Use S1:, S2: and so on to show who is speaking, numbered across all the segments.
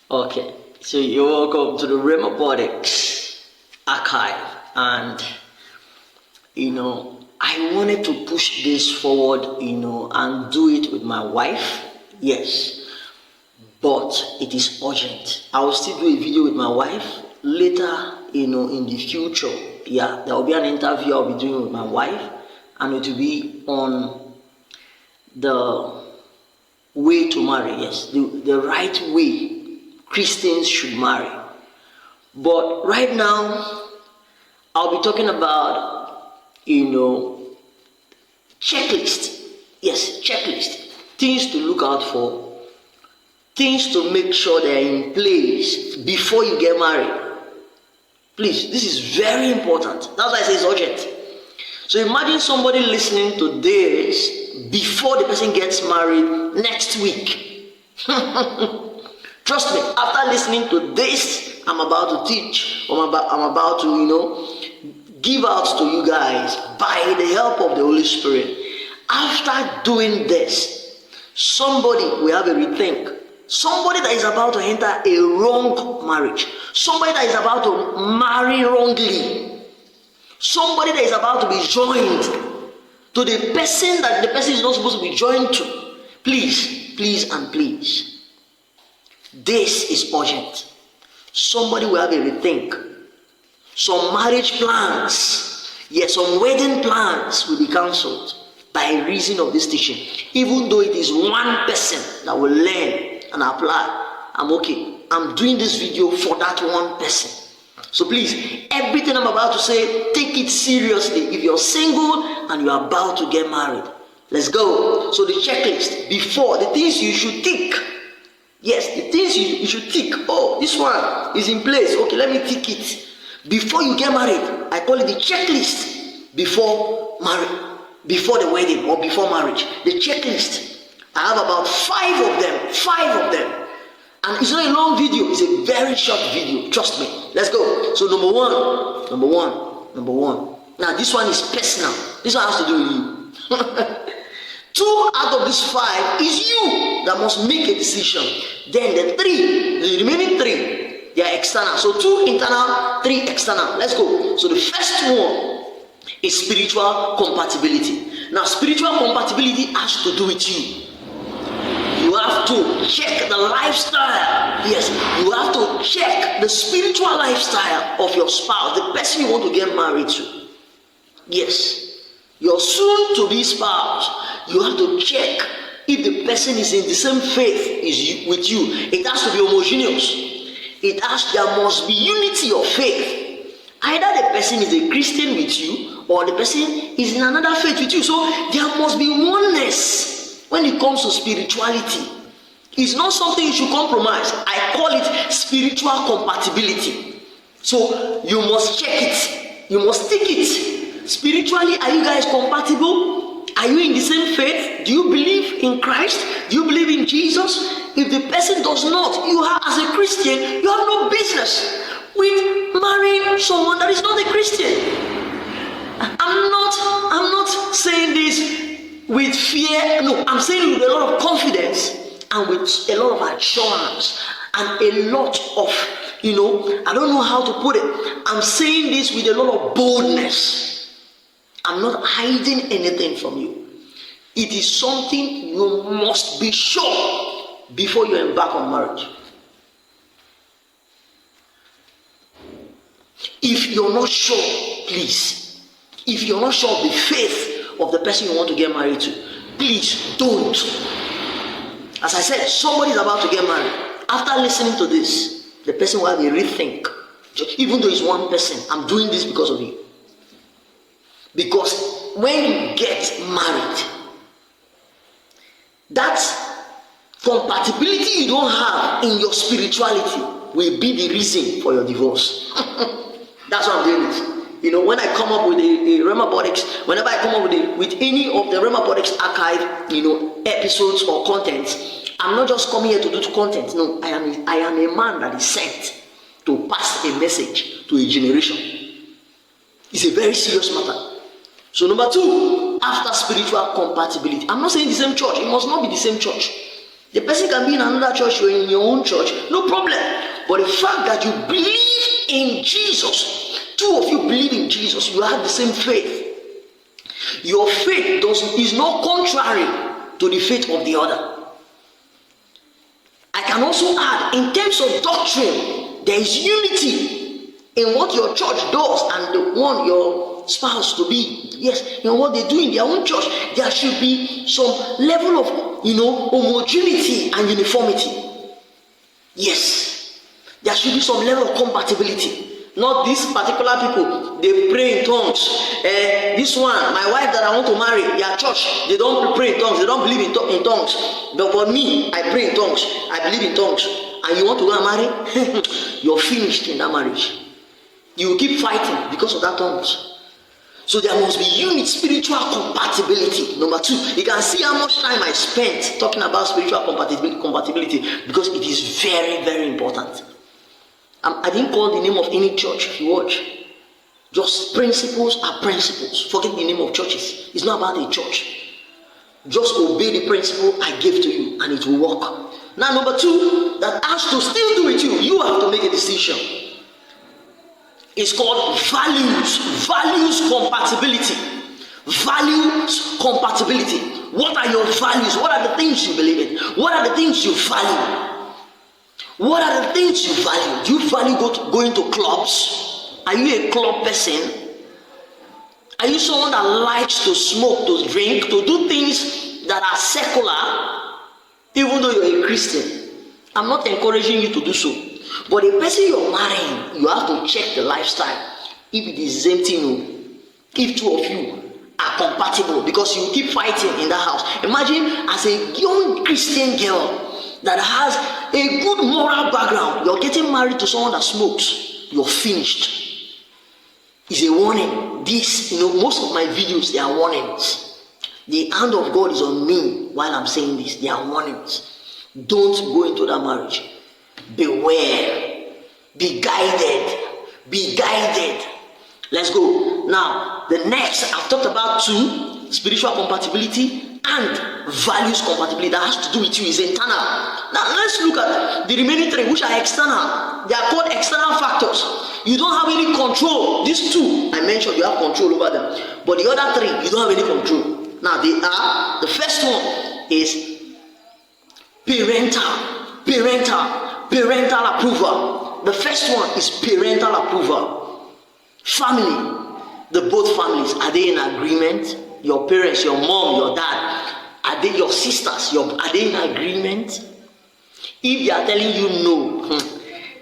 S1: Okay, so you're welcome to the Rhemabotics archive, and I wanted to push this forward, and do it with my wife. Yes, but it is urgent. I will still do a video with my wife later, in the future. Yeah, there will be an interview I'll be doing with my wife, and it will be on the way to marry. Yes, the right way Christians should marry. But right now, I'll be talking about, checklist. Yes, checklist. Things to look out for, things to make sure they're in place before you get married. Please, this is very important. That's why I say it's urgent. So imagine somebody listening to this before the person gets married next week. Trust me, after listening to this, I'm about to teach, or I'm about to, give out to you guys by the help of the Holy Spirit. After doing this, somebody will have a rethink. Somebody that is about to enter a wrong marriage. Somebody that is about to marry wrongly. Somebody that is about to be joined to the person that the person is not supposed to be joined to. Please, please, and please. This is urgent. Somebody will have a rethink. Some marriage plans, yes, some wedding plans will be cancelled by reason of this teaching. Even though it is one person that will learn and apply, I'm okay. I'm doing this video for that one person. So please, everything I'm about to say, take it seriously. If you're single and you're about to get married, let's go. So the checklist, before, the things you should tick. Yes, the things you should tick. Oh, this one is in place. Okay, let me tick it. Before you get married, I call it the checklist. Before the wedding or before marriage. The checklist. I have about 5 of them. 5 of them. And it's not a long video, it's a very short video. Trust me. Let's go. So number one. Now this one is personal. This one has to do with you. 2 out of these 5 is you that must make a decision. Then the remaining 3, they are external. So 2 internal, 3 external. Let's go. So the first one is spiritual compatibility. Now spiritual compatibility has to do with you. You have to check the lifestyle. Yes, you have to check the spiritual lifestyle of your spouse, the person you want to get married to. Yes, your soon-to-be spouse. You have to check if the person is in the same faith with you. It has to be homogeneous. There must be unity of faith. Either the person is a Christian with you, or the person is in another faith with you. So there must be oneness when it comes to spirituality. It's not something you should compromise. I call it spiritual compatibility. So you must check it. You must tick it. Spiritually, are you guys compatible? Are you in the same faith? Do you believe in Christ? Do you believe in Jesus? If the person does not, you have, as a Christian, you have no business with marrying someone that is not a Christian. I'm not saying this with fear. No, I'm saying it with a lot of confidence and with a lot of assurance and a lot of, I don't know how to put it. I'm saying this with a lot of boldness. I'm not hiding anything from you. It is something you must be sure before you embark on marriage. If you're not sure, please, if you're not sure of the faith of the person you want to get married to, please don't. As I said, somebody is about to get married. After listening to this, the person will have a rethink. Even though it's one person, I'm doing this because of you. Because when you get married, that compatibility you don't have in your spirituality will be the reason for your divorce. That's why I'm doing it. When I come up with a Rhemabotics, whenever I come up with any of the Rhemabotics archive, episodes or content, I'm not just coming here to do content. No, I am a man that is sent to pass a message to a generation. It's a very serious matter. So number 2, after spiritual compatibility. I'm not saying the same church. It must not be the same church. The person can be in another church, you're in your own church, no problem. But the fact that you believe in Jesus, two of you believe in Jesus, you have the same faith. Your faith is not contrary to the faith of the other. I can also add, in terms of doctrine, there is unity in what your church does and the one your spouse to be. Yes, in what they do in their own church, there should be some level of, homogeneity and uniformity. Yes, there should be some level of compatibility. Not these particular people, they pray in tongues. This one, my wife that I want to marry, their church, they don't pray in tongues, they don't believe in tongues. But for me, I pray in tongues, I believe in tongues. And you want to go and marry? You're finished in that marriage. You will keep fighting because of that tongues. So there must be spiritual compatibility. Number two, you can see how much time I spent talking about spiritual compatibility because it is very, very important. I didn't call the name of any church if you watch. Just principles are principles. Forget the name of churches. It's not about a church. Just obey the principle I gave to you and it will work. Now number two, that has to still do with you. You have to make a decision. It's called values compatibility. Values compatibility. What are your values? What are the things you believe in? What are the things you value? What are the things you value? Do you value going to clubs? Are you a club person? Are you someone that likes to smoke, to drink, to do things that are secular, even though you're a Christian? I'm not encouraging you to do so. But the person you're marrying, you have to check the lifestyle. If it is the same thing, if two of you are compatible, because you keep fighting in that house. Imagine as a young Christian girl that has a good moral background, you're getting married to someone that smokes, you're finished. It's a warning. This, most of my videos, they are warnings. The hand of God is on me while I'm saying this. They are warnings. Don't go into that marriage. Beware. Be guided. Be guided. Let's go. Now, the next, I've talked about two, spiritual compatibility and values compatibility. That has to do with you, is internal. Now, let's look at the remaining three, which are external. They are called external factors. You don't have any control. These two, I mentioned, you have control over them. But the other three, you don't have any control. Now, they are, the first one is parental approval. The first one is parental approval. Family, both families, are they in agreement? Your parents, your mom, your dad, are they your sisters? Are they in agreement? If they are telling you no,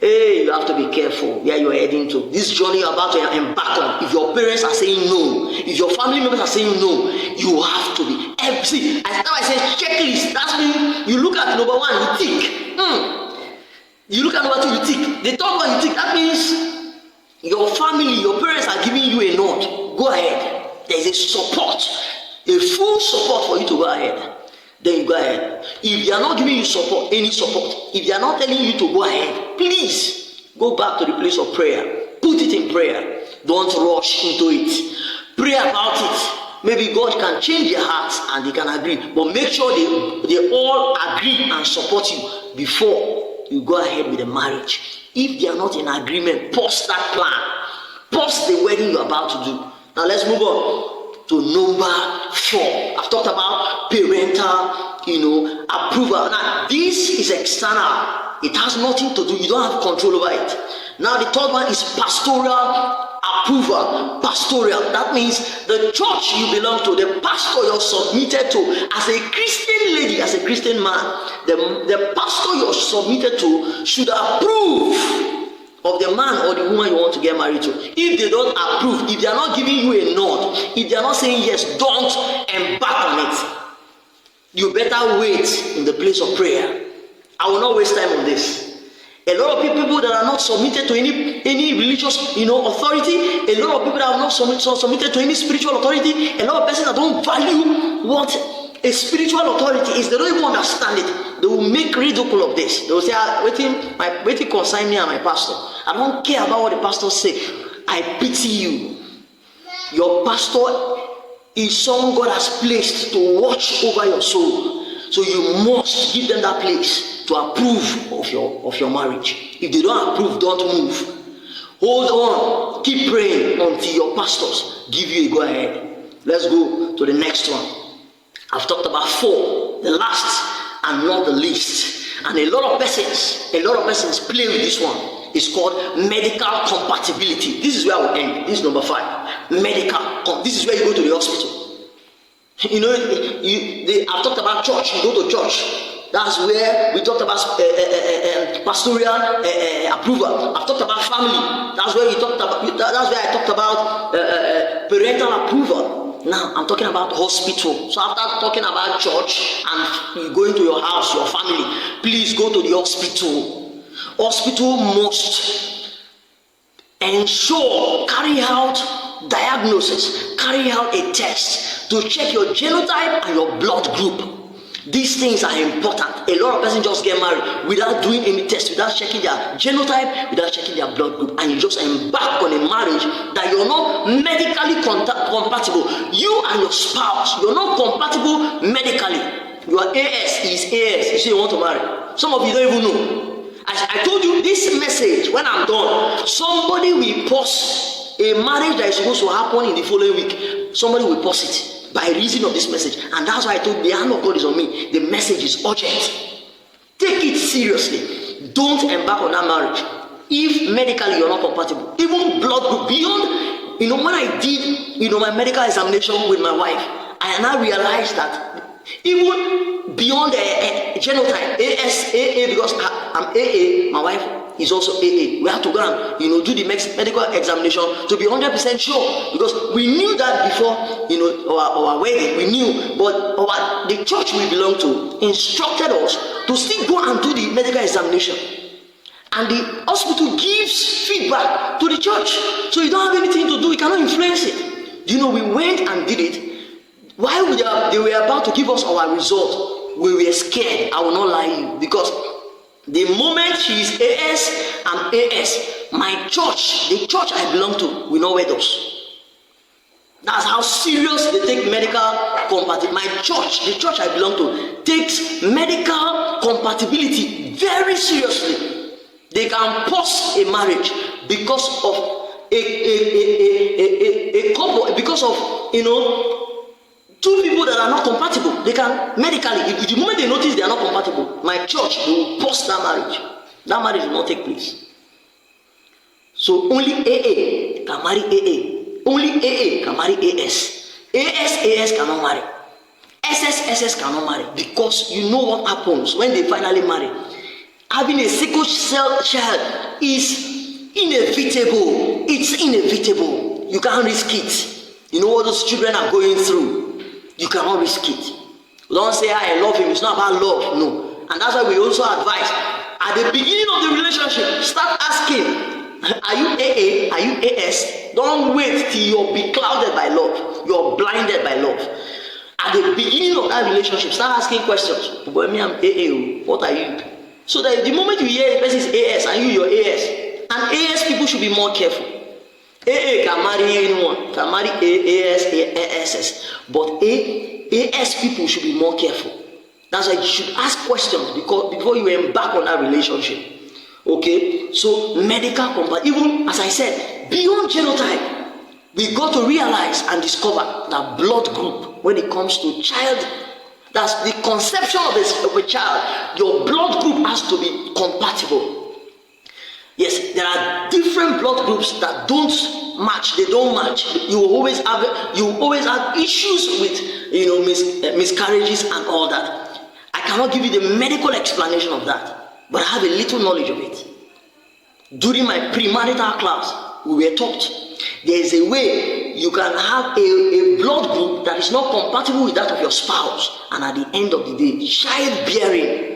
S1: hey, you have to be careful where you're heading to. This journey you're about to embark on. If your parents are saying no, if your family members are saying no, you have to be. See, as I say checklist. That's mean you look at number one, you tick. You look at number two, you tick. The third one, you tick. That means your family, your parents are giving you a nod. Go ahead. There is a support, a full support for you to go ahead. Then you go ahead. If they are not giving you support, any support, if they are not telling you to go ahead, please go back to the place of prayer. Put it in prayer. Don't rush into it. Pray about it. Maybe God can change their hearts and they can agree. But make sure they all agree and support you before you go ahead with the marriage. If they are not in agreement, pause that plan. Pause the wedding you're about to do. Now let's move on to number 4. I've talked about parental, approval. Now this is external. It has nothing to do. You don't have control over it. Now the third one is pastoral approval. Pastoral. That means the church you belong to, the pastor you're submitted to, as a Christian lady, as a Christian man, the pastor you're submitted to should approve of the man or the woman you want to get married to. If they don't approve, if they are not giving you a nod, if they are not saying yes, don't embark on it. You better wait in the place of prayer. I will not waste time on this. A lot of people that are not submitted to any religious authority, a lot of people that are not submitted to any spiritual authority, a lot of persons that don't value what a spiritual authority is, they don't even understand it. They will make ridicule of this. They will say, waiting consign me and my pastor. I don't care about what the pastor say. I pity you. Your pastor is someone God has placed to watch over your soul. So you must give them that place to approve of your marriage. If they don't approve, don't move. Hold on, keep praying until your pastors give you a go ahead. Let's go to the next one. I've talked about 4, the last and not the least. And a lot of persons play with this one. It's called medical compatibility. This is where I will end. This is number 5. This is where you go to the hospital. You know, I've talked about church. You go to church. That's where we talked about pastoral approval. I've talked about family. That's where I talked about parental approval. Now I'm talking about hospital. So after talking about church and going to your house, your family, please go to the hospital. Hospital must carry out diagnosis, carry out a test to check your genotype and your blood group. These things are important. A lot of persons just get married without doing any test, without checking their genotype, without checking their blood group, and you just embark on a marriage that you're not medically compatible. You and your spouse, you're not compatible medically. Your AS is AS. You say you want to marry. Some of you don't even know. As I told you, this message, when I'm done, somebody will pause a marriage that is supposed to happen in the following week. Somebody will pause it by reason of this message. And that's why I told you, the hand of God is on me. The message is urgent. Take it seriously. Don't embark on that marriage if medically you're not compatible. Even blood group, beyond, when I did, my medical examination with my wife, I now realized that even beyond the genotype, AA, because I'm AA, my wife is also AA. We have to go and do the medical examination to be 100% sure, because we knew that before our wedding. We knew, but the church we belong to instructed us to still go and do the medical examination, and the hospital gives feedback to the church, so you don't have anything to do. You cannot influence it. We went and did it. While they were about to give us our result, we were scared. I will not lie to you, because the moment she is AS and AS, my church, the church I belong to, will not wed us. That's how serious they take medical compatibility. My church, the church I belong to, takes medical compatibility very seriously. They can pause a marriage because of a couple, because of two people that are not compatible. They can medically, if the moment they notice they are not compatible, my church, they will pause that marriage. That marriage will not take place. So only AA can marry AA. Only AA can marry AS. AS cannot marry. SS cannot marry, because you know what happens when they finally marry. Having a sickle cell child is inevitable. It's inevitable. You can't risk it. You know what those children are going through. You cannot risk it. Don't say, I love him. It's not about love. No. And that's why we also advise, at the beginning of the relationship, start asking, are you AA? Are you AS? Don't wait till you'll be clouded by love. You're blinded by love. At the beginning of that relationship, start asking questions. But me, I'm AA. What are you? So that the moment you hear the person is AS and you're AS, and AS people should be more careful. AA can marry anyone, can marry AS, ASS, but AS people should be more careful. That's why you should ask questions before you embark on that relationship. Okay, so medical compatibility, even as I said, beyond genotype, we got to realize and discover that blood group, when it comes to child, that's the conception of a child, your blood group has to be compatible. Yes, there are different blood groups that don't match. They don't match. You always have issues with miscarriages and all that. I cannot give you the medical explanation of that, but I have a little knowledge of it. During my premarital class, we were taught there is a way you can have a blood group that is not compatible with that of your spouse, and at the end of the day, childbearing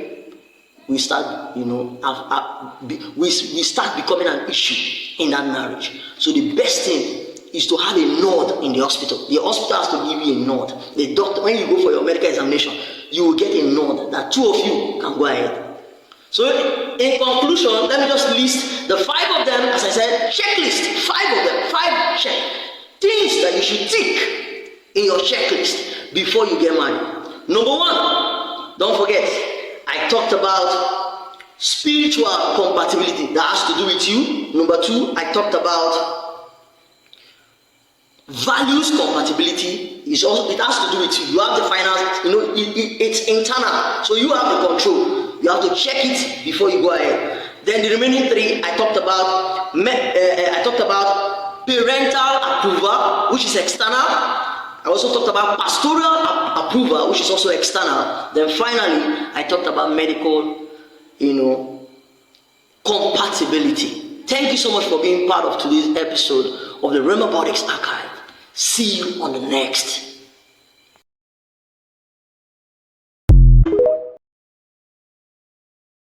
S1: we start, we start becoming an issue in that marriage. So the best thing is to have a nod in the hospital. The hospital has to give you a nod. The doctor, when you go for your medical examination, you will get a nod that two of you can go ahead. So in conclusion, let me just list the 5 of them. As I said, checklist, 5 of them, 5 things that you should tick in your checklist before you get married. Number 1, Don't forget, I talked about spiritual compatibility that has to do with you. Number 2, I talked about values compatibility. It has to do with you. You have the finance, it's internal. So you have the control. You have to check it before you go ahead. Then the remaining 3, I talked about parental approval, which is external. I also talked about pastoral approval, which is also external. Then finally, I talked about medical, compatibility. Thank you so much for being part of today's episode of the Rhemabotics Archive. See you on the next